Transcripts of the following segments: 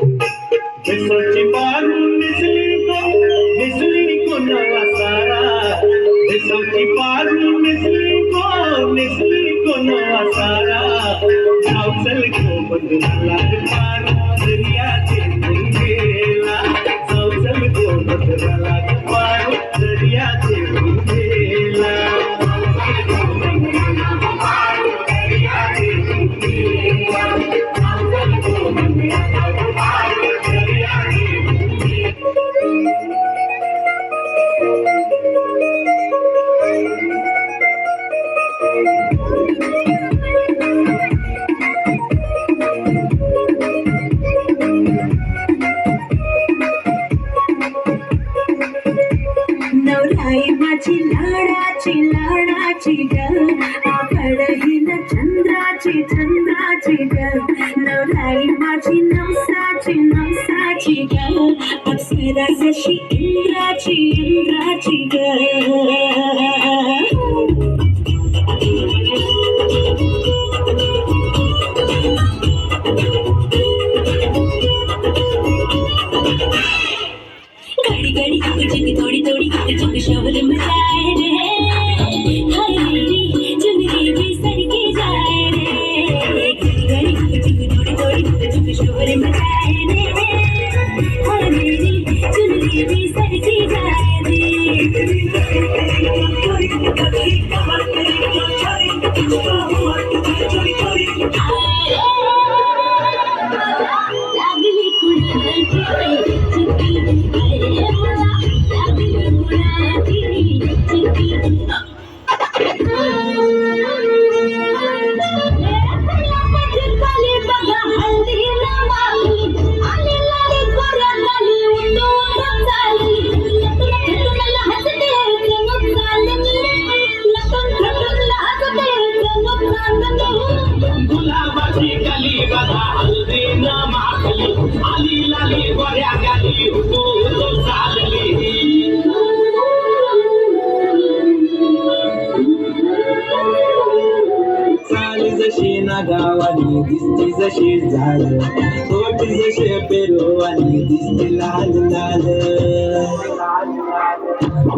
विसरची पारू निसली को नवा सारा विसरची पारू निसली को नवा सारा सावचल को बदला पारू दरिया के गेला सावचल को बदला पारू दरिया के गेला नवराई माझी लाडाची ग आवड हिला चंद्राची ग नवराई माझी नवसाची ग अप्सरा जशी इंद्राची ग घड़ी घड़ी चुकी थोड़ी थोड़ी चुकी शबर मचाए रे हाय मेरी चुनरी भी सरके जाए रे घड़ी घड़ी चुकी थोड़ी थोड़ी चुकी शबर मचाए रे हाय मेरी चुनरी भी सरके जाए रे लागली कुणाची गुलाबाची कली बघा हल्दी न माखली आली लाली गोऱ्या गाली उठू चालली चाली जशी ना गावानी दिसती जशी झाड तोटी जसे पेरुवानी दिसती लाल लाल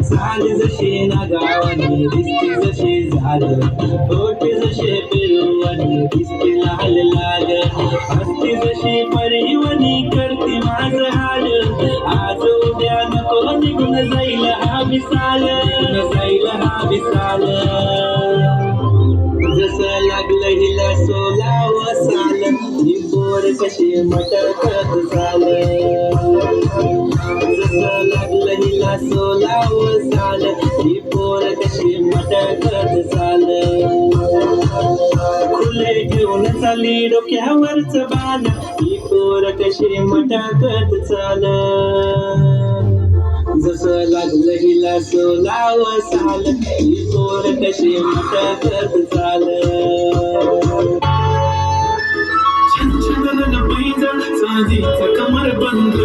चाली जशी ना गावानी दिसती जशी झाड तोटी जसे पेरुवानी दिसती लाल लाल हसती जशी परिवनी करती माझं हाल आज उद्या नको निघून जाईल हा विसाल जसं लागलं हिला सोलाव साल ही पोर कशी मटकत चाल जसं लागलं हिला सोलाव साल ही पोर कशी मटकत चाल खुले घेऊन चाली डोक्यावरच बाण ही पोर कशी मटकत चाल जसं लागलं हिला सोलाव साल ही पोर कशी मटकत चाल छनछनन पैंजण चांदीचा कमर बंद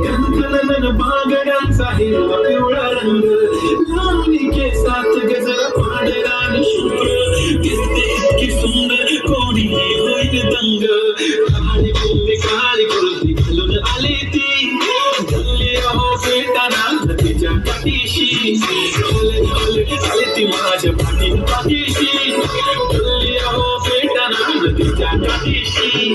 कणकणन बागड्यांचा हिरवा पिवळा रंग लावणी केसात गजर पांढरा आणि शुभ्र दिसते इतकी सुंदर कोणीही होईल दंग काळी कुर्ती घालून आली ती गल्ली अहो बेटाना नदीच्या पाठीशी आली ती माझ्या पाठीशी गल्ली अहो बेटाना नदीच्या पाठीशी